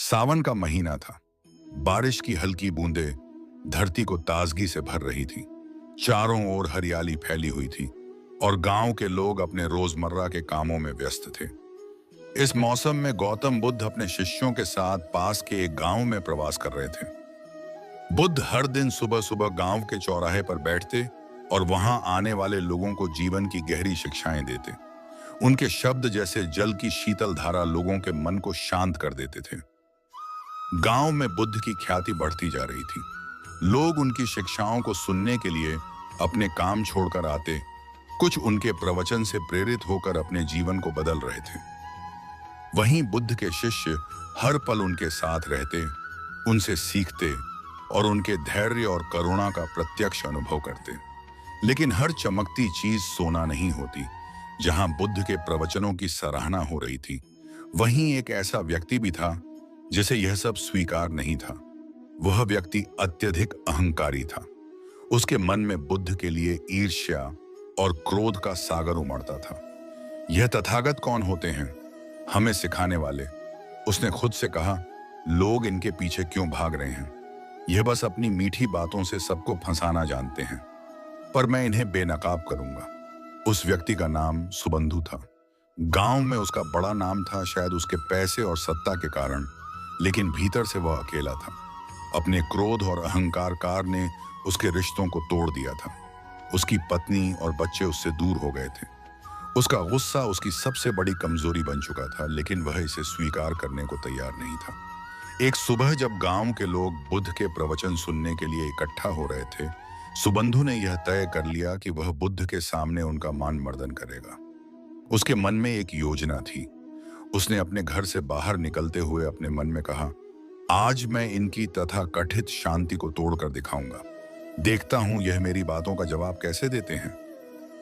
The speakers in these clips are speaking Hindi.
सावन का महीना था। बारिश की हल्की बूंदें धरती को ताजगी से भर रही थी। चारों ओर हरियाली फैली हुई थी और गांव के लोग अपने रोजमर्रा के कामों में व्यस्त थे। इस मौसम में गौतम बुद्ध अपने शिष्यों के साथ पास के एक गांव में प्रवास कर रहे थे। बुद्ध हर दिन सुबह सुबह गांव के चौराहे पर बैठते और वहां आने वाले लोगों को जीवन की गहरी शिक्षाएं देते। उनके शब्द जैसे जल की शीतल धारा लोगों के मन को शांत कर देते थे। गांव में बुद्ध की ख्याति बढ़ती जा रही थी। लोग उनकी शिक्षाओं को सुनने के लिए अपने काम छोड़कर आते। कुछ उनके प्रवचन से प्रेरित होकर अपने जीवन को बदल रहे थे। वहीं बुद्ध के शिष्य हर पल उनके साथ रहते, उनसे सीखते और उनके धैर्य और करुणा का प्रत्यक्ष अनुभव करते। लेकिन हर चमकती चीज सोना नहीं होती। जहां बुद्ध के प्रवचनों की सराहना हो रही थी, वहीं एक ऐसा व्यक्ति भी था जिसे यह सब स्वीकार नहीं था। वह व्यक्ति अत्यधिक अहंकारी था। उसके मन में बुद्ध के लिए ईर्ष्या और क्रोध का सागर उमड़ता था। यह तथागत कौन होते हैं? हमें सिखाने वाले, उसने खुद से कहा। लोग इनके पीछे क्यों भाग रहे हैं? यह बस अपनी मीठी बातों से सबको फंसाना जानते हैं, पर मैं इन्हें बेनकाब करूंगा। उस व्यक्ति का नाम सुबंधु था। गांव में उसका बड़ा नाम था, शायद उसके पैसे और सत्ता के कारण, लेकिन भीतर से वह अकेला था। अपने क्रोध और अहंकार ने उसके रिश्तों को तोड़ दिया था। उसकी पत्नी और बच्चे उससे दूर हो गए थे। उसका गुस्सा उसकी सबसे बड़ी कमजोरी बन चुका था, लेकिन वह इसे स्वीकार करने को तैयार नहीं था। एक सुबह जब गांव के लोग बुद्ध के प्रवचन सुनने के लिए इकट्ठा हो रहे थे, सुबंधु ने यह तय कर लिया कि वह बुद्ध के सामने उनका मान मर्दन करेगा। उसके मन में एक योजना थी। उसने अपने घर से बाहर निकलते हुए अपने मन में कहा, आज मैं इनकी तथाकथित शांति को तोड़कर दिखाऊंगा। देखता हूं यह मेरी बातों का जवाब कैसे देते हैं।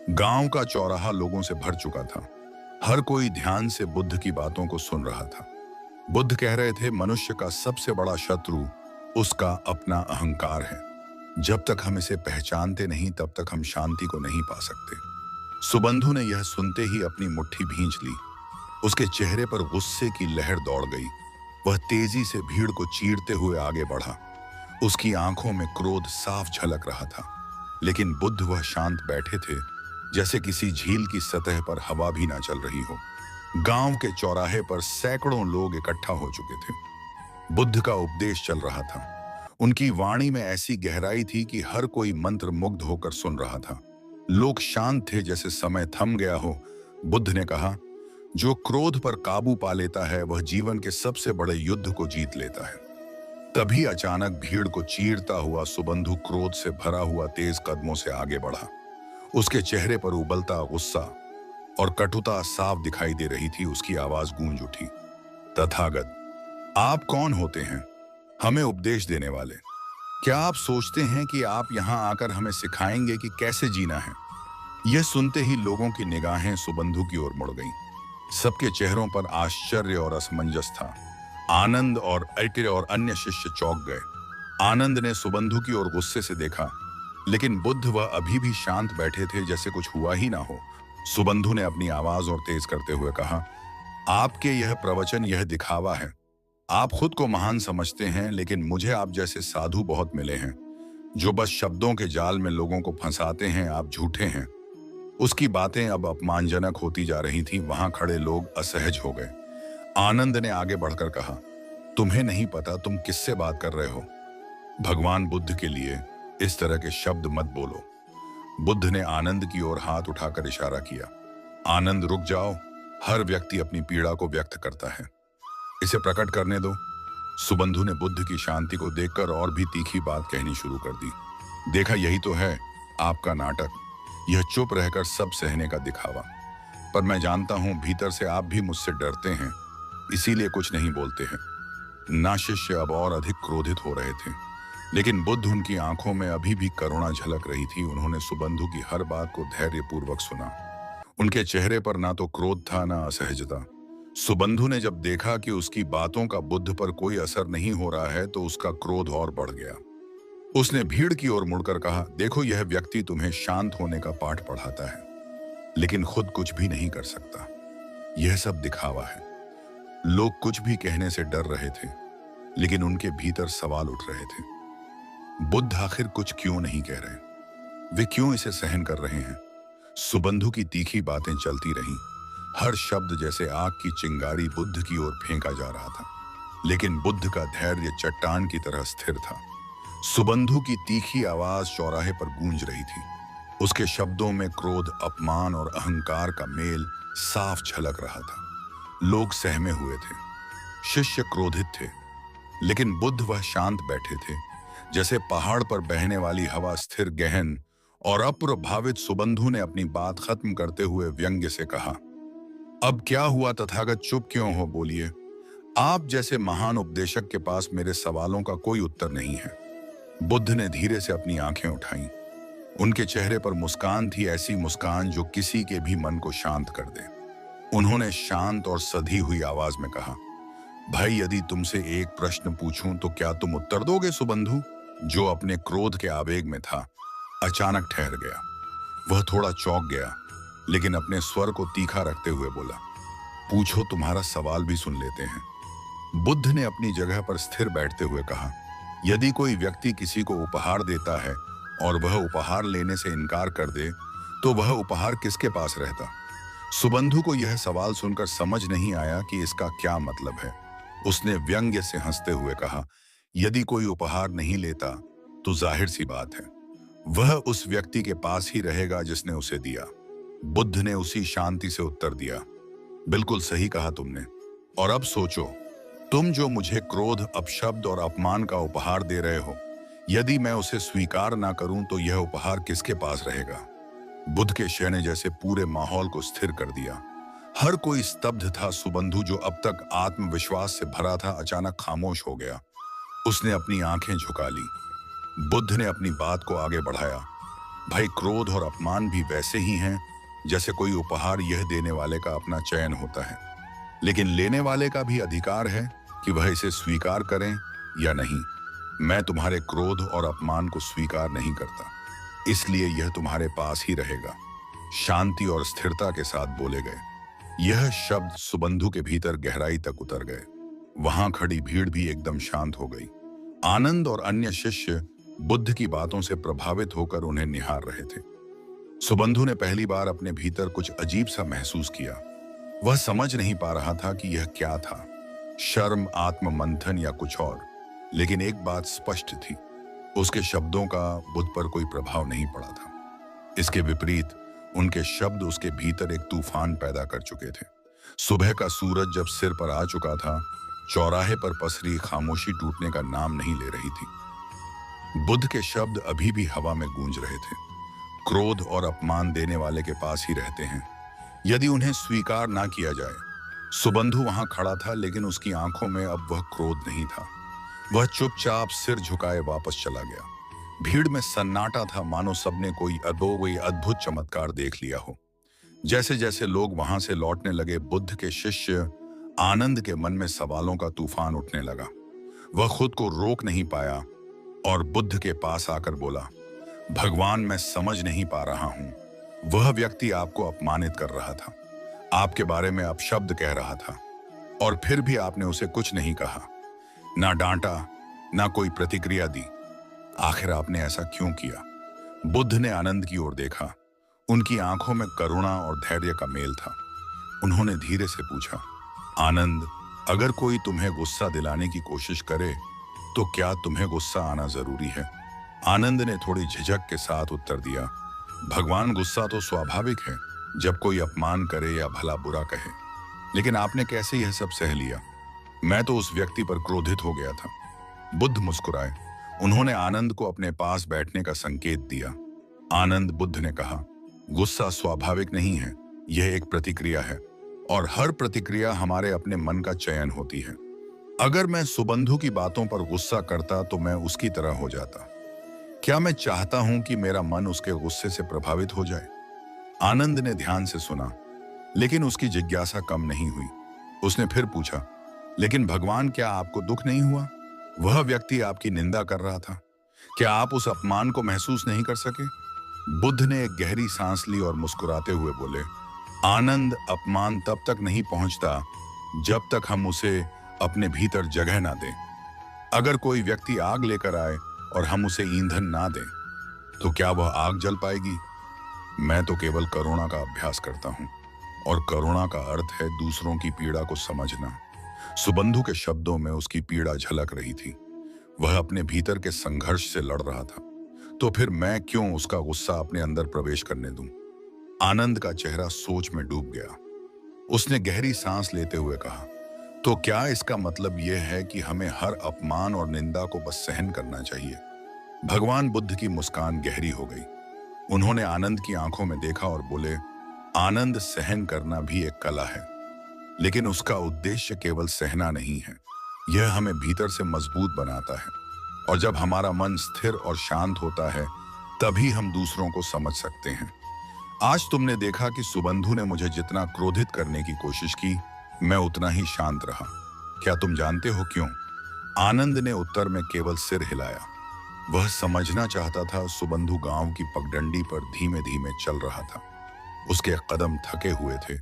गांव का चौराहा लोगों से भर चुका था। हर कोई ध्यान से बुद्ध की बातों को सुन रहा था। बुद्ध कह रहे थे, मनुष्य का सबसे बड़ा शत्रु उसका अपना अहंकार है। जब तक हम इसे पहचानते नहीं, तब तक हम शांति को नहीं पा सकते। सुबंधु ने यह सुनते ही अपनी मुट्ठी भींच ली। उसके चेहरे पर गुस्से की लहर दौड़ गई। वह तेजी से भीड़ को चीरते हुए आगे बढ़ा। उसकी आंखों में क्रोध साफ झलक रहा था, लेकिन बुद्ध वह शांत बैठे थे, जैसे किसी झील की सतह पर हवा भी ना चल रही हो। गांव के चौराहे पर सैकड़ों लोग इकट्ठा हो चुके थे। बुद्ध का उपदेश चल रहा था। उनकी वाणी में ऐसी गहराई थी कि हर कोई मंत्र मुग्ध होकर सुन रहा था। लोग शांत थे, जैसे समय थम गया हो। बुद्ध ने कहा, जो क्रोध पर काबू पा लेता है, वह जीवन के सबसे बड़े युद्ध को जीत लेता है। तभी अचानक भीड़ को चीरता हुआ सुबंधु क्रोध से भरा हुआ तेज कदमों से आगे बढ़ा। उसके चेहरे पर उबलता गुस्सा और कटुता साफ दिखाई दे रही थी। उसकी आवाज गूंज उठी, तथागत, आप कौन होते हैं? हमें उपदेश देने वाले। क्या आप सोचते हैं कि आप यहां आकर हमें सिखाएंगे कि कैसे जीना है? यह सुनते ही लोगों की निगाहें सुबंधु की ओर मुड़ गईं। सबके चेहरों पर आश्चर्य और असमंजस था। आनंद और ऐक्य और अन्य शिष्य चौंक गए। आनंद ने सुबंधु की ओर गुस्से से देखा, लेकिन बुद्ध वह अभी भी शांत बैठे थे, जैसे कुछ हुआ ही ना हो। सुबंधु ने अपनी आवाज और तेज करते हुए कहा, आपके यह प्रवचन यह दिखावा है। आप खुद को महान समझते हैं, लेकिन मुझे आप जैसे साधु बहुत मिले हैं, जो बस शब्दों के जाल में लोगों को फंसाते हैं। आप झूठे हैं। उसकी बातें अब अपमानजनक होती जा रही थी। वहां खड़े लोग असहज हो गए। आनंद ने आगे बढ़कर कहा, तुम्हें नहीं पता तुम किससे बात कर रहे हो। भगवान बुद्ध के लिए इस तरह के शब्द मत बोलो। बुद्ध ने आनंद की ओर हाथ उठाकर इशारा किया। आनंद, रुक जाओ। हर व्यक्ति अपनी पीड़ा को व्यक्त करता है, इसे प्रकट करने दो। सुबंधु ने बुद्ध की शांति को देखकर और भी तीखी बात कहनी शुरू कर दी। देखा, यही तो है आपका नाटक, यह चुप रहकर सब सहने का दिखावा। पर मैं जानता हूं भीतर से आप भी मुझसे डरते हैं, इसीलिए कुछ नहीं बोलते हैं। ना शिष्य अब और अधिक क्रोधित हो रहे थे, लेकिन बुद्ध उनकी आंखों में अभी भी करुणा झलक रही थी। उन्होंने सुबंधु की हर बात को धैर्यपूर्वक सुना। उनके चेहरे पर ना तो क्रोध था, ना असहजता। सुबंधु ने जब देखा कि उसकी बातों का बुद्ध पर कोई असर नहीं हो रहा है, तो उसका क्रोध और बढ़ गया। उसने भीड़ की ओर मुड़कर कहा, देखो, यह व्यक्ति तुम्हें शांत होने का पाठ पढ़ाता है, लेकिन खुद कुछ भी नहीं कर सकता। यह सब दिखावा है। लोग कुछ भी कहने से डर रहे थे। लेकिन उनके भीतर सवाल उठ रहे थे। बुद्ध आखिर कुछ क्यों नहीं कह रहे? वे क्यों इसे सहन कर रहे हैं? सुबंधु की तीखी बातें चलती रहीं। हर शब्द जैसे आग की चिंगारी बुद्ध की ओर फेंका जा रहा था, लेकिन बुद्ध का धैर्य चट्टान की तरह स्थिर था। सुबंधु की तीखी आवाज चौराहे पर गूंज रही थी। उसके शब्दों में क्रोध, अपमान और अहंकार का मेल साफ झलक रहा था। लोग सहमे हुए थे, शिष्य क्रोधित थे, लेकिन बुद्ध वह शांत बैठे थे, जैसे पहाड़ पर बहने वाली हवा, स्थिर, गहन और अप्रभावित। सुबंधु ने अपनी बात खत्म करते हुए व्यंग्य से कहा, अब क्या हुआ तथागत, चुप क्यों हो? बोलिए। आप जैसे महान उपदेशक के पास मेरे सवालों का कोई उत्तर नहीं है। बुद्ध ने धीरे से अपनी आंखें उठाईं। उनके चेहरे पर मुस्कान थी, ऐसी मुस्कान जो किसी के भी मन को शांत कर दे। उन्होंने शांत और सधी हुई आवाज में कहा, भाई, यदि तुमसे एक प्रश्न पूछूं तो क्या तुम उत्तर दोगे? सुबंधु, जो अपने क्रोध के आवेग में था, अचानक ठहर गया। वह थोड़ा चौंक गया, लेकिन अपने स्वर को तीखा रखते हुए बोला, पूछो, तुम्हारा सवाल भी सुन लेते हैं। बुद्ध ने अपनी जगह पर स्थिर बैठते हुए कहा, यदि कोई व्यक्ति किसी को उपहार देता है और वह उपहार लेने से इनकार कर दे, तो वह उपहार किसके पास रहता? सुबंधु को यह सवाल सुनकर समझ नहीं आया कि इसका क्या मतलब है। उसने व्यंग्य से हंसते हुए कहा, यदि कोई उपहार नहीं लेता तो जाहिर सी बात है, वह उस व्यक्ति के पास ही रहेगा जिसने उसे दिया। बुद्ध ने उसी शांति से उत्तर दिया, बिल्कुल सही कहा तुमने। और अब सोचो, तुम जो मुझे क्रोध, अपशब्द और अपमान का उपहार दे रहे हो, यदि मैं उसे स्वीकार ना करूं तो यह उपहार किसके पास रहेगा? बुद्ध के शय ने जैसे पूरे माहौल को स्थिर कर दिया। हर कोई स्तब्ध था। सुबंधु, जो अब तक आत्मविश्वास से भरा था, अचानक खामोश हो गया। उसने अपनी आंखें झुका ली। बुद्ध ने अपनी बात को आगे बढ़ाया, भाई, क्रोध और अपमान भी वैसे ही हैं जैसे कोई उपहार। यह देने वाले का अपना चयन होता है, लेकिन लेने वाले का भी अधिकार है कि वह इसे स्वीकार करें या नहीं। मैं तुम्हारे क्रोध और अपमान को स्वीकार नहीं करता, इसलिए यह तुम्हारे पास ही रहेगा। शांति और स्थिरता के साथ बोले गए यह शब्द सुबंधु के भीतर गहराई तक उतर गए। वहां खड़ी भीड़ भी एकदम शांत हो गई। आनंद और अन्य शिष्य बुद्ध की बातों से प्रभावित होकर उन्हें निहार रहे थे। सुबंधु ने पहली बार अपने भीतर कुछ अजीब सा महसूस किया। वह समझ नहीं पा रहा था कि यह क्या था, शर्म, आत्ममंथन या कुछ और। लेकिन एक बात स्पष्ट थी, उसके शब्दों का बुद्ध पर कोई प्रभाव नहीं पड़ा था। इसके विपरीत उनके शब्द उसके भीतर एक तूफान पैदा कर चुके थे। सुबह का सूरज जब सिर पर आ चुका था, चौराहे पर पसरी खामोशी टूटने का नाम नहीं ले रही थी। बुद्ध के शब्द अभी भी हवा में गूंज रहे थे, क्रोध और अपमान देने वाले के पास ही रहते हैं यदि उन्हें स्वीकार ना किया जाए। सुबंधु वहां खड़ा था, लेकिन उसकी आंखों में अब वह क्रोध नहीं था। वह चुपचाप सिर झुकाए वापस चला गया। भीड़ में सन्नाटा था, मानो सबने कोई अद्भुत चमत्कार देख लिया हो। जैसे जैसे लोग वहां से लौटने लगे, बुद्ध के शिष्य आनंद के मन में सवालों का तूफान उठने लगा। वह खुद को रोक नहीं पाया और बुद्ध के पास आकर बोला, भगवान, मैं समझ नहीं पा रहा हूं। वह व्यक्ति आपको अपमानित कर रहा था, आपके बारे में अपशब्द कह रहा था, और फिर भी आपने उसे कुछ नहीं कहा, ना डांटा, ना कोई प्रतिक्रिया दी। आखिर आपने ऐसा क्यों किया? बुद्ध ने आनंद की ओर देखा। उनकी आंखों में करुणा और धैर्य का मेल था। उन्होंने धीरे से पूछा, आनंद, अगर कोई तुम्हें गुस्सा दिलाने की कोशिश करे तो क्या तुम्हें गुस्सा आना जरूरी है? आनंद ने थोड़ी झिझक के साथ उत्तर दिया, भगवान, गुस्सा तो स्वाभाविक है जब कोई अपमान करे या भला बुरा कहे, लेकिन आपने कैसे यह सब सह लिया? मैं तो उस व्यक्ति पर क्रोधित हो गया था। बुद्ध मुस्कुराए। उन्होंने आनंद को अपने पास बैठने का संकेत दिया। आनंद, बुद्ध ने कहा, गुस्सा स्वाभाविक नहीं है, यह एक प्रतिक्रिया है, और हर प्रतिक्रिया हमारे अपने मन का चयन होती है। अगर मैं सुबंधु की बातों पर गुस्सा करता तो मैं उसकी तरह हो जाता। क्या मैं चाहता हूं कि मेरा मन उसके गुस्से से प्रभावित हो जाए? आनंद ने ध्यान से सुना, लेकिन उसकी जिज्ञासा कम नहीं हुई। उसने फिर पूछा, लेकिन भगवान, क्या आपको दुख नहीं हुआ? वह व्यक्ति आपकी निंदा कर रहा था, क्या आप उस अपमान को महसूस नहीं कर सके? बुद्ध ने एक गहरी सांस ली और मुस्कुराते हुए बोले, आनंद, अपमान तब तक नहीं पहुंचता जब तक हम उसे अपने भीतर जगह ना दें। अगर कोई व्यक्ति आग लेकर आए और हम उसे ईंधन ना दें, तो क्या वह आग जल पाएगी? मैं तो केवल करुणा का अभ्यास करता हूँ, और करुणा का अर्थ है दूसरों की पीड़ा को समझना। सुबंधु के शब्दों में उसकी पीड़ा झलक रही थी। वह अपने भीतर के संघर्ष से लड़ रहा था। तो फिर मैं क्यों उसका गुस्सा अपने अंदर प्रवेश करने दूं? आनंद का चेहरा सोच में डूब गया। उसने गहरी सांस लेते हुए कहा, तो क्या इसका मतलब यह है कि हमें हर अपमान और निंदा को बस सहन करना चाहिए? भगवान बुद्ध की मुस्कान गहरी हो गई। उन्होंने आनंद की आंखों में देखा और बोले, आनंद, सहन करना भी एक कला है, लेकिन उसका उद्देश्य केवल सहना नहीं है। यह हमें भीतर से मजबूत बनाता है, और जब हमारा मन स्थिर और शांत होता है, तभी हम दूसरों को समझ सकते हैं। आज तुमने देखा कि सुबंधु ने मुझे जितना क्रोधित करने की कोशिश की, मैं उतना ही शांत रहा। क्या तुम जानते हो क्यों? आनंद ने उत्तर में केवल सिर हिलाया। वह समझना चाहता था। सुबंधु गांव की पगडंडी पर धीमे धीमे चल रहा था। उसके कदम थके हुए थे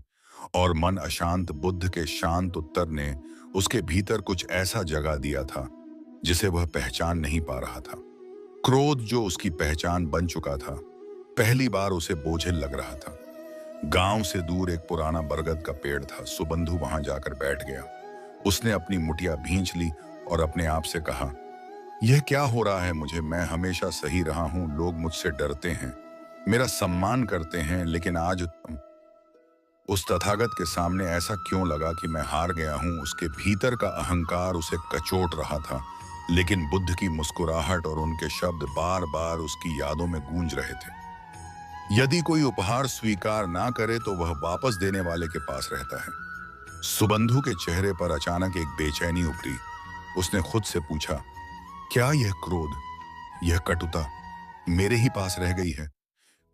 और मन अशांत। बुद्ध के शांत उत्तर ने उसके भीतर कुछ ऐसा जगा दिया था जिसे वह पहचान नहीं पा रहा था। क्रोध जो उसकी पहचान बन चुका था, पहली बार उसे बोझिल लग रहा था। गांव से दूर एक पुराना बरगद का पेड़ था। सुबंधु वहां जाकर बैठ गया। उसने अपनी मुठिया भींच ली और अपने आप से कहा, यह क्या हो रहा है मुझे? मैं हमेशा सही रहा हूं, लोग मुझसे डरते हैं, मेरा सम्मान करते हैं, लेकिन आज उस तथागत के सामने ऐसा क्यों लगा कि मैं हार गया हूं? उसके भीतर का अहंकार उसे कचोट रहा था, लेकिन बुद्ध की मुस्कुराहट और उनके शब्द बार बार उसकी यादों में गूंज रहे थे। यदि कोई उपहार स्वीकार ना करे तो वह वापस देने वाले के पास रहता है। सुबंधु के चेहरे पर अचानक एक बेचैनी उभरी। उसने खुद से पूछा, क्या यह क्रोध, यह कटुता मेरे ही पास रह गई है?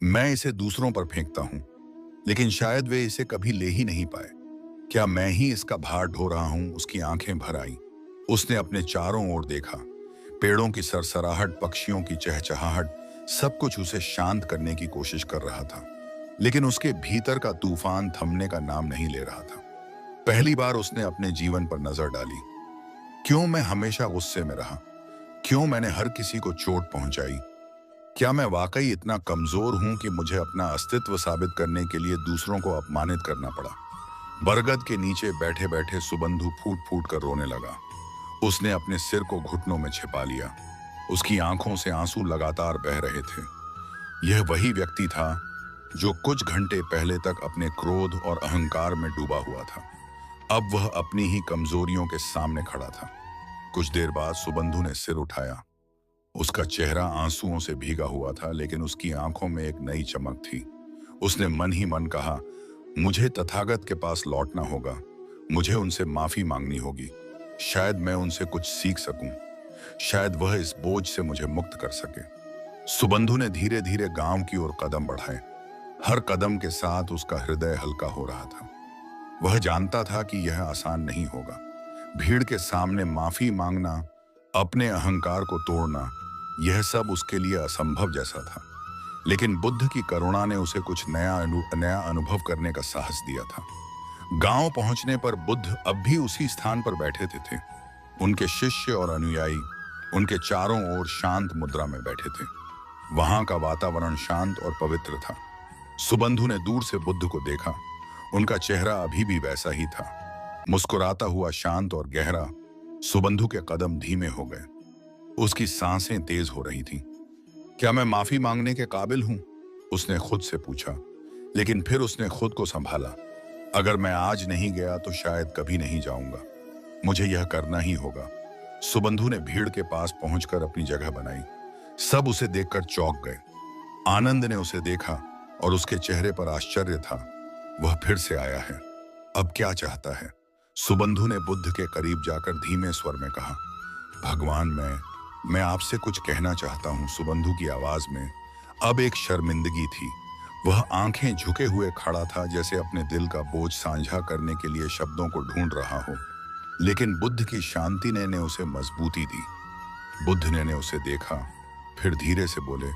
मैं इसे दूसरों पर फेंकता हूं, लेकिन शायद वे इसे कभी ले ही नहीं पाए। क्या मैं ही इसका भार ढो रहा हूं? उसकी आंखें भर आई। उसने अपने चारों ओर देखा। पेड़ों की सरसराहट, पक्षियों की चहचहाहट, सब कुछ उसे शांत करने की कोशिश कर रहा था, लेकिन उसके भीतर का तूफान थमने का नाम नहीं ले रहा था। पहली बार उसने अपने जीवन पर नजर डाली। क्यों मैं हमेशा गुस्से में रहा? क्यों मैंने हर किसी को चोट पहुंचाई? क्या मैं वाकई इतना कमजोर हूं कि मुझे अपना अस्तित्व साबित करने के लिए दूसरों को अपमानित करना पड़ा? बरगद के नीचे बैठे बैठे सुबंधु फूट फूट कर रोने लगा। उसने अपने सिर को घुटनों में छिपा लिया। उसकी आंखों से आंसू लगातार बह रहे थे। यह वही व्यक्ति था जो कुछ घंटे पहले तक अपने क्रोध और अहंकार में डूबा हुआ था। अब वह अपनी ही कमजोरियों के सामने खड़ा था। कुछ देर बाद सुबंधु ने सिर उठाया। उसका चेहरा आंसुओं से भीगा हुआ था, लेकिन उसकी आंखों में एक नई चमक थी। उसने मन ही मन कहा, मुझे तथागत के पास लौटना होगा, मुझे उनसे माफी मांगनी होगी। शायद मैं उनसे कुछ सीख सकूं, शायद वह इस बोझ से मुझे मुक्त कर सके। सुबंधु ने धीरे धीरे गांव की ओर कदम बढ़ाए। हर कदम के साथ उसका हृदय हल्का हो रहा था। वह जानता था कि यह आसान नहीं होगा। भीड़ के सामने माफी मांगना, अपने अहंकार को तोड़ना, यह सब उसके लिए असंभव जैसा था। लेकिन बुद्ध की करुणा ने उसे कुछ नया अनुभव करने का साहस दिया था। गांव पहुंचने पर बुद्ध अब भी उसी स्थान पर बैठे थे। उनके शिष्य और अनुयायी उनके चारों ओर शांत मुद्रा में बैठे थे। वहां का वातावरण शांत और पवित्र था। सुबंधु ने दूर से बुद्ध को देखा। उनका चेहरा अभी भी वैसा ही था, मुस्कुराता हुआ, शांत और गहरा। सुबंधु के कदम धीमे हो गए। उसकी सांसें तेज हो रही थीं। क्या मैं माफी मांगने के काबिल हूं? उसने खुद से पूछा, लेकिन फिर उसने खुद को संभाला। अगर मैं आज नहीं गया तो शायद कभी नहीं जाऊंगा। मुझे यह करना ही होगा। सुबंधु ने भीड़ के पास पहुंचकर अपनी जगह बनाई। सब उसे देखकर चौंक गए। आनंद ने उसे देखा और उसके चेहरे पर आश्चर्य था। वह फिर से आया है, अब क्या चाहता है? सुबंधु ने बुद्ध के करीब जाकर धीमे स्वर में कहा, भगवान, मैं आपसे कुछ कहना चाहता हूं। सुबंधु की आवाज में अब एक शर्मिंदगी थी। वह आंखें झुके हुए खड़ा था, जैसे अपने दिल का बोझ साझा करने के लिए शब्दों को ढूंढ रहा हो। लेकिन बुद्ध की शांति ने उसे मजबूती दी। बुद्ध ने उसे देखा, फिर धीरे से बोले,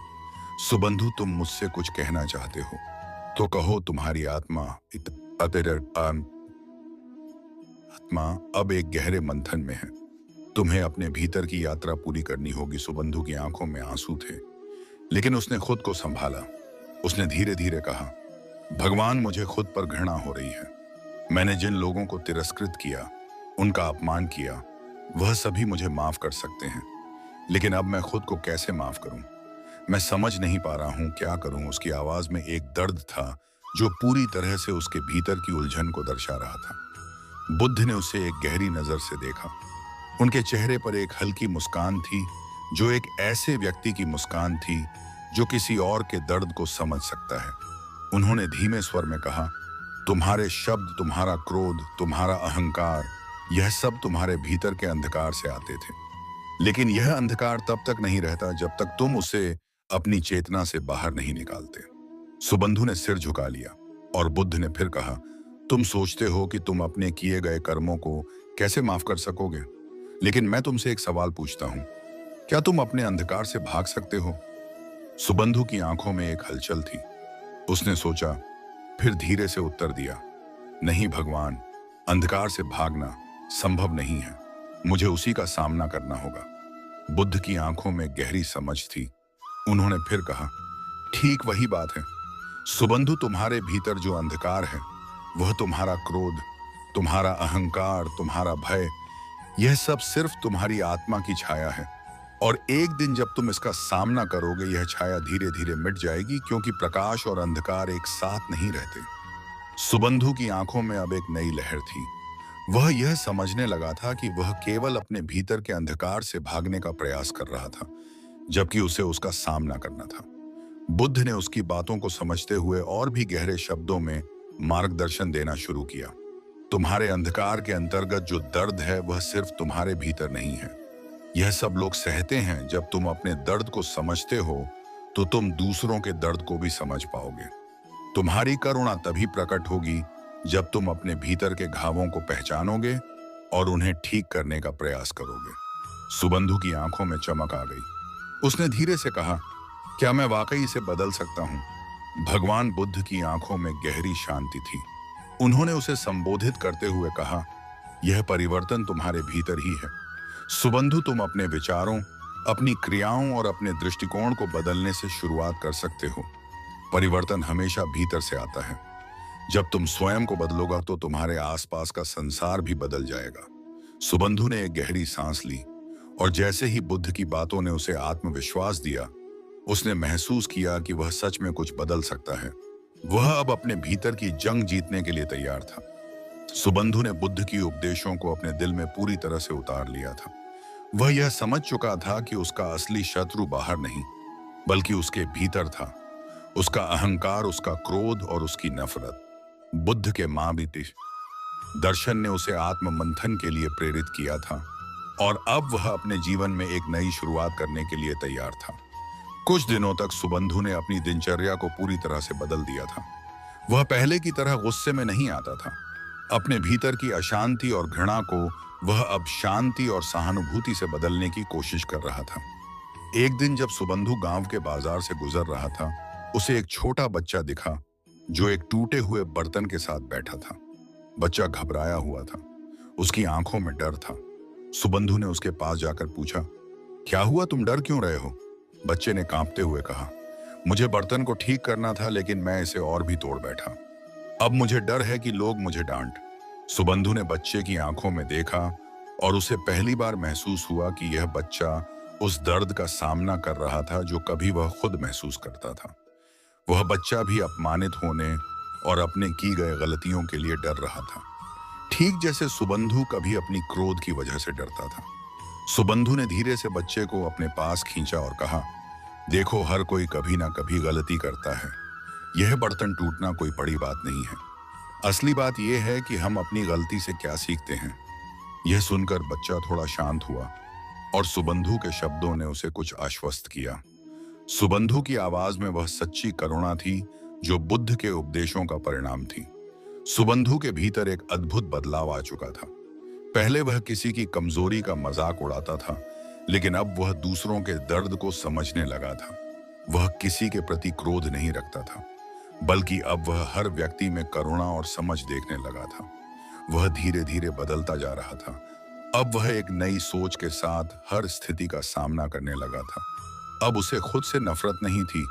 सुबंधु, तुम मुझसे कुछ कहना चाहते हो तो कहो। तुम्हारी आत्मा आत्मा अब एक गहरे मंथन में है। तुम्हें अपने भीतर की यात्रा पूरी करनी होगी। सुबंधु की आंखों में आंसू थे, लेकिन उसने खुद को संभाला। उसने धीरे धीरे कहा, भगवान, मुझे खुद पर घृणा हो रही है। मैंने जिन लोगों को तिरस्कृत किया, उनका अपमान किया, वह सभी मुझे माफ कर सकते हैं, लेकिन अब मैं खुद को कैसे माफ करूं? मैं समझ नहीं पा रहा हूं, क्या करूं? उसकी आवाज में एक दर्द था जो पूरी तरह से उसके भीतर की उलझन को दर्शा रहा था। बुद्ध ने उसे एक गहरी नजर से देखा। उनके चेहरे पर एक हल्की मुस्कान थी, जो एक ऐसे व्यक्ति की मुस्कान थी जो किसी और के दर्द को समझ सकता है। उन्होंने धीमे स्वर में कहा, तुम्हारे शब्द, तुम्हारा क्रोध, तुम्हारा अहंकार, यह सब तुम्हारे भीतर के अंधकार से आते थे, लेकिन यह अंधकार तब तक नहीं रहता जब तक तुम उसे अपनी चेतना से बाहर नहीं निकालते। सुबंधु ने सिर झुका लिया और बुद्ध ने फिर कहा, तुम सोचते हो कि तुम अपने किए गए कर्मों को कैसे माफ कर सकोगे, लेकिन मैं तुमसे एक सवाल पूछता हूं, क्या तुम अपने अंधकार से भाग सकते हो? सुबंधु की आंखों में एक हलचल थी। उसने सोचा, फिर धीरे से उत्तर दिया, नहीं भगवान, अंधकार से भागना संभव नहीं है। मुझे उसी का सामना करना होगा। बुद्ध की आंखों में गहरी समझ थी। उन्होंने फिर कहा, ठीक वही बात है सुबंधु, तुम्हारे भीतर जो अंधकार है, वह तुम्हारा क्रोध, तुम्हारा अहंकार, तुम्हारा भय, यह सब सिर्फ तुम्हारी आत्मा की छाया है। और एक दिन जब तुम इसका सामना करोगे, यह छाया धीरे धीरे मिट जाएगी, क्योंकि प्रकाश और अंधकार एक साथ नहीं रहते। सुबंधु की आंखों में अब एक नई लहर थी। वह यह समझने लगा था कि वह केवल अपने भीतर के अंधकार से भागने का प्रयास कर रहा था, जबकि उसे उसका सामना करना था। बुद्ध ने उसकी बातों को समझते हुए और भी गहरे शब्दों में मार्गदर्शन देना शुरू किया। तुम्हारे अंधकार के अंतर्गत जो दर्द है, वह सिर्फ तुम्हारे भीतर नहीं है। यह सब लोग सहते हैं। जब तुम अपने दर्द को समझते हो, तो तुम दूसरों के दर्द को भी समझ पाओगे। तुम्हारी करुणा तभी प्रकट होगी जब तुम अपने भीतर के घावों को पहचानोगे और उन्हें ठीक करने का प्रयास करोगे। सुबंधु की आंखों में चमक आ गई। उसने धीरे से कहा, क्या मैं वाकई इसे बदल सकता हूं? भगवान बुद्ध की आंखों में गहरी शांति थी। उन्होंने उसे संबोधित करते हुए कहा, यह परिवर्तन तुम्हारे भीतर ही है सुबंधु। तुम अपने विचारों, अपनी क्रियाओं और अपने दृष्टिकोण को बदलने से शुरुआत कर सकते हो। परिवर्तन हमेशा भीतर से आता है। जब तुम स्वयं को बदलोगा, तो तुम्हारे आसपास का संसार भी बदल जाएगा। सुबंधु ने एक गहरी सांस ली, और जैसे ही बुद्ध की बातों ने उसे आत्मविश्वास दिया, उसने महसूस किया कि वह सच में कुछ बदल सकता है। वह अब अपने भीतर की जंग जीतने के लिए तैयार था। सुबंधु ने बुद्ध की उपदेशों को अपने दिल में पूरी तरह से उतार लिया था। वह यह समझ चुका था कि उसका असली शत्रु बाहर नहीं, बल्कि उसके भीतर था। उसका अहंकार, उसका क्रोध और उसकी नफरत। बुद्ध के महाबीति दर्शन ने उसे आत्म मंथन के लिए प्रेरित किया था, और अब वह अपने जीवन में एक नई शुरुआत करने के लिए तैयार था। कुछ दिनों तक सुबंधु ने अपनी दिनचर्या को पूरी तरह से बदल दिया था। वह पहले की तरह गुस्से में नहीं आता था। अपने भीतर की अशांति और घृणा को वह अब शांति और सहानुभूति से बदलने की कोशिश कर रहा था। एक दिन जब सुबंधु गांव के बाजार से गुजर रहा था, उसे एक छोटा बच्चा दिखा जो एक टूटे हुए बर्तन के साथ बैठा था। बच्चा घबराया हुआ था। उसकी आंखों में डर था। सुबंधु ने उसके पास जाकर पूछा, क्या हुआ, तुम डर क्यों रहे हो? बच्चे ने कांपते हुए कहा, मुझे बर्तन को ठीक करना था, लेकिन मैं इसे और भी तोड़ बैठा। अब मुझे डर है कि लोग मुझे डांट। सुबंधु ने बच्चे की आंखों में देखा, और उसे पहली बार महसूस हुआ कि यह बच्चा उस दर्द का सामना कर रहा था जो कभी वह खुद महसूस करता था। वह बच्चा भी अपमानित होने और अपने की गए गलतियों के लिए डर रहा था, ठीक जैसे सुबंधु कभी अपनी क्रोध की वजह से डरता था। सुबंधु ने धीरे से बच्चे को अपने पास खींचा और कहा, देखो, हर कोई कभी ना कभी गलती करता है। यह बर्तन टूटना कोई बड़ी बात नहीं है। असली बात यह है कि हम अपनी गलती से क्या सीखते हैं। यह सुनकर बच्चा थोड़ा शांत हुआ, और सुबंधु के शब्दों ने उसे कुछ आश्वस्त किया। सुबंधु की आवाज में वह सच्ची करुणा थी जो बुद्ध के उपदेशों का परिणाम थी। सुबंधु के भीतर एक अद्भुत बदलाव आ चुका था। पहले वह किसी की कमजोरी का मजाक उड़ाता था, लेकिन अब वह दूसरों के दर्द को समझने लगा था। वह किसी के प्रति क्रोध नहीं रखता था, बल्कि अब वह हर व्यक्ति में करुणा और समझ देखने लगा था। वह धीरे धीरे बदलता जा रहा था, अब वह एक नई सोच के साथ हर स्थिति का सामना करने लगा था। अब उसे खुद से नफरत नहीं थी,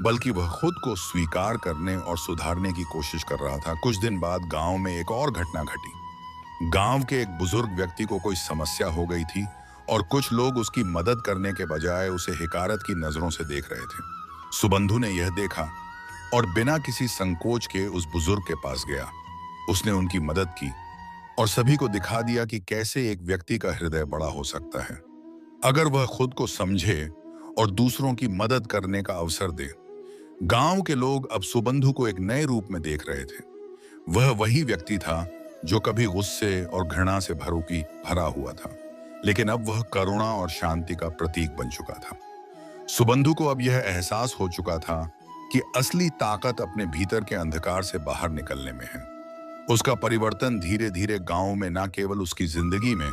बल्कि वह खुद को स्वीकार करने और सुधारने की कोशिश कर रहा था। कुछ दिन बाद गांव में एक और घटना घटी। गांव के एक बुजुर्ग व्यक्ति को कोई समस्या हो गई थी और कुछ लोग उसकी मदद करने के बजाय उसे हिकारत की नजरों से देख रहे थे। सुबंधु ने यह देखा और बिना किसी संकोच के उस बुजुर्ग के पास गया। उसने उनकी मदद की और सभी को दिखा दिया कि कैसे एक व्यक्ति का हृदय बड़ा हो सकता है अगर वह खुद को समझे और दूसरों की मदद करने का अवसर दे। गांव के लोग अब सुबंधु को एक नए रूप में देख रहे थे। वह वही व्यक्ति था जो कभी गुस्से और घृणा से भरा हुआ था, लेकिन अब वह करुणा और शांति का प्रतीक बन चुका था। सुबंधु को अब यह एहसास हो चुका था कि असली ताकत अपने भीतर के अंधकार से बाहर निकलने में है। उसका परिवर्तन धीरे धीरे गांव में न केवल उसकी जिंदगी में,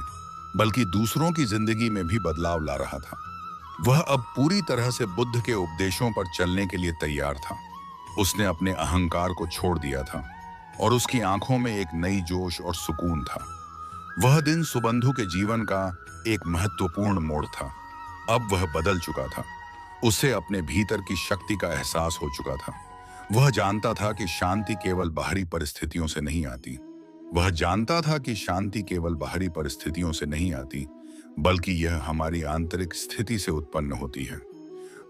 बल्कि दूसरों की जिंदगी में भी बदलाव ला रहा था। वह अब पूरी तरह से बुद्ध के उपदेशों पर चलने के लिए तैयार था। उसने अपने अहंकार को छोड़ दिया था और उसकी आंखों में एक नई जोश और सुकून था। वह दिन सुबंधु के जीवन का एक महत्वपूर्ण मोड़ था। अब वह बदल चुका था। उसे अपने भीतर की शक्ति का एहसास हो चुका था। वह जानता था कि शांति केवल बाहरी परिस्थितियों से नहीं आती। वह जानता था कि शांति केवल बाहरी परिस्थितियों से नहीं आती, बल्कि यह हमारी आंतरिक स्थिति से उत्पन्न होती है।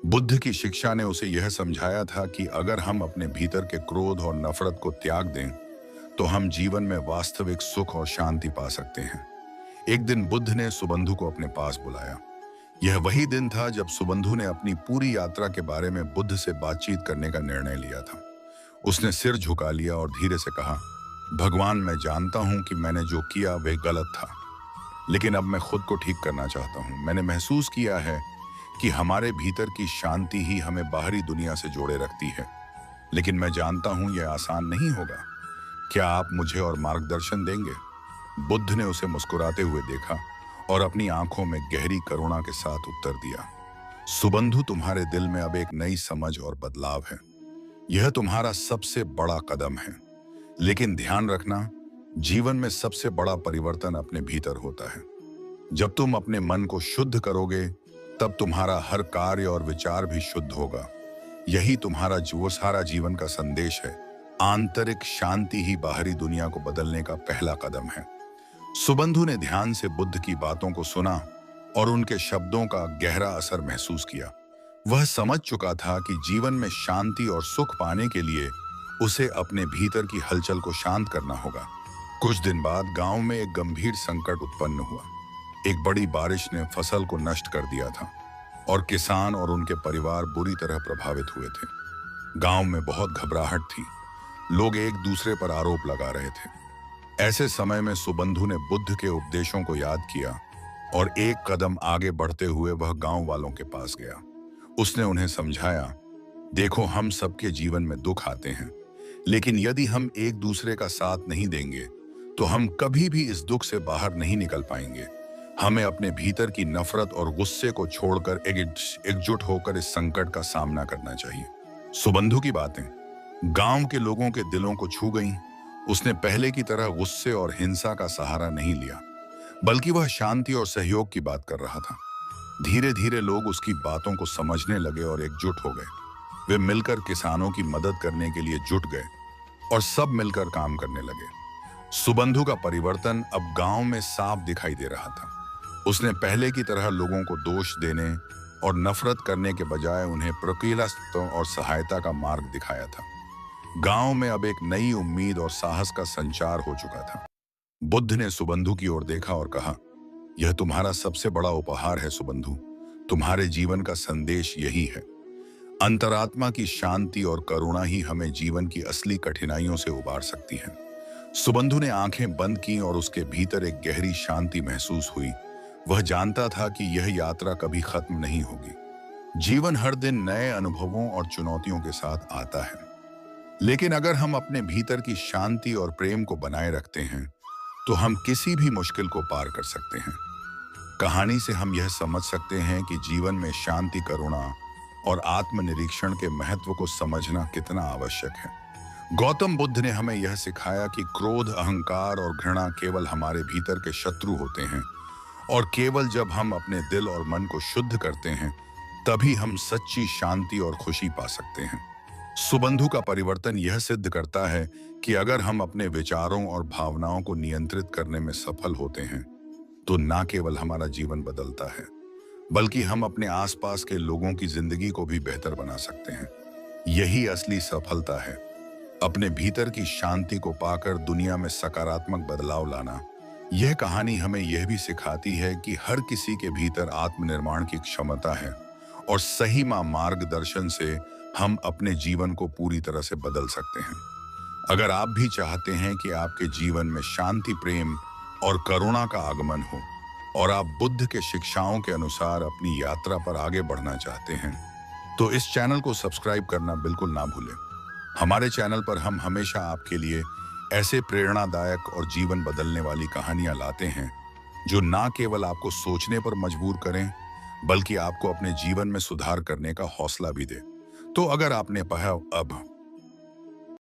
बुद्ध की शिक्षा ने उसे यह समझाया था कि अगर हम अपने भीतर के क्रोध और नफरत को त्याग दें, तो हम जीवन में वास्तविक सुख और शांति पा सकते हैं। एक दिन बुद्ध ने सुबंधु को अपने पास बुलाया। यह वही दिन था जब सुबंधु ने अपनी पूरी यात्रा के बारे में बुद्ध से बातचीत करने का निर्णय लिया था। उसने सिर झुका लिया और धीरे से कहा, भगवान, मैं जानता हूं कि मैंने जो किया वह गलत था, लेकिन अब मैं खुद को ठीक करना चाहता हूं। मैंने महसूस किया है कि हमारे भीतर की शांति ही हमें बाहरी दुनिया से जोड़े रखती है, लेकिन मैं जानता हूं यह आसान नहीं होगा। क्या आप मुझे और मार्गदर्शन देंगे? बुद्ध ने उसे मुस्कुराते हुए देखा और अपनी आंखों में गहरी करुणा के साथ उत्तर दिया, सुबंधु, तुम्हारे दिल में अब एक नई समझ और बदलाव है। यह तुम्हारा सबसे बड़ा कदम है, लेकिन ध्यान रखना, जीवन में सबसे बड़ा परिवर्तन अपने भीतर होता है। जब तुम अपने मन को शुद्ध करोगे, तब तुम्हारा हर कार्य और विचार भी शुद्ध होगा। यही तुम्हारा जो सारा जीवन का संदेश है। आंतरिक शांति ही बाहरी दुनिया को बदलने का पहला कदम है। सुबंधु ने ध्यान से बुद्ध की बातों को सुना और उनके शब्दों का गहरा असर महसूस किया। वह समझ चुका था कि जीवन में शांति और सुख पाने के लिए उसे अपने भीतर की हलचल को शांत करना होगा। कुछ दिन बाद गांव में एक गंभीर संकट उत्पन्न हुआ। एक बड़ी बारिश ने फसल को नष्ट कर दिया था और किसान और उनके परिवार बुरी तरह प्रभावित हुए थे। गांव में बहुत घबराहट थी। लोग एक दूसरे पर आरोप लगा रहे थे। ऐसे समय में सुबंधु ने बुद्ध के उपदेशों को याद किया और एक कदम आगे बढ़ते हुए वह गांव वालों के पास गया। उसने उन्हें समझाया, देखो, हम सबके जीवन में दुख आते हैं, लेकिन यदि हम एक दूसरे का साथ नहीं देंगे तो हम कभी भी इस दुख से बाहर नहीं निकल पाएंगे। हमें अपने भीतर की नफरत और गुस्से को छोड़कर एकजुट होकर इस संकट का सामना करना चाहिए। सुबंधु की बातें गांव के लोगों के दिलों को छू गईं। उसने पहले की तरह गुस्से और हिंसा का सहारा नहीं लिया, बल्कि वह शांति और सहयोग की बात कर रहा था। धीरे धीरे लोग उसकी बातों को समझने लगे और एकजुट हो गए। वे मिलकर किसानों की मदद करने के लिए जुट गए और सब मिलकर काम करने लगे। सुबंधु का परिवर्तन अब गांव में साफ दिखाई दे रहा था। उसने पहले की तरह लोगों को दोष देने और नफरत करने के बजाय उन्हें प्रकीलता और सहायता का मार्ग दिखाया था। गांव में अब एक नई उम्मीद और साहस का संचार हो चुका था। बुद्ध ने सुबंधु की ओर देखा और कहा, यह तुम्हारा सबसे बड़ा उपहार है सुबंधु। तुम्हारे जीवन का संदेश यही है। अंतरात्मा की शांति और करुणा ही हमें जीवन की असली कठिनाइयों से उबार सकती है। सुबंधु ने आंखें बंद की और उसके भीतर एक गहरी शांति महसूस हुई। वह जानता था कि यह यात्रा कभी खत्म नहीं होगी। जीवन हर दिन नए अनुभवों और चुनौतियों के साथ आता है, लेकिन अगर हम अपने भीतर की शांति और प्रेम को बनाए रखते हैं, तो हम किसी भी मुश्किल को पार कर सकते हैं। कहानी से हम यह समझ सकते हैं कि जीवन में शांति, करुणा और आत्मनिरीक्षण के महत्व को समझना कितना आवश्यक है। गौतम बुद्ध ने हमें यह सिखाया कि क्रोध, अहंकार और घृणा केवल हमारे भीतर के शत्रु होते हैं, और केवल जब हम अपने दिल और मन को शुद्ध करते हैं तभी हम सच्ची शांति और खुशी पा सकते हैं। सुबंधु का परिवर्तन यह सिद्ध करता है कि अगर हम अपने विचारों और भावनाओं को नियंत्रित करने में सफल होते हैं तो न केवल हमारा जीवन बदलता है बल्कि हम अपने आसपास के लोगों की जिंदगी को भी बेहतर बना सकते हैं। यही असली सफलता है, अपने भीतर की शांति को पाकर दुनिया में सकारात्मक बदलाव लाना। यह कहानी हमें यह भी सिखाती है कि हर किसी के भीतर आत्मनिर्माण की क्षमता है और सही मार्गदर्शन से हम अपने जीवन को पूरी तरह से बदल सकते हैं। अगर आप भी चाहते हैं कि आपके जीवन में शांति, प्रेम और करुणा का आगमन हो और आप बुद्ध के शिक्षाओं के अनुसार अपनी यात्रा पर आगे बढ़ना चाहते हैं तो इस चैनल को सब्सक्राइब करना बिल्कुल ना भूलें। हमारे चैनल पर हम हमेशा आपके लिए ऐसे प्रेरणादायक और जीवन बदलने वाली कहानियां लाते हैं जो ना केवल आपको सोचने पर मजबूर करें बल्कि आपको अपने जीवन में सुधार करने का हौसला भी दे। तो अगर आपने अब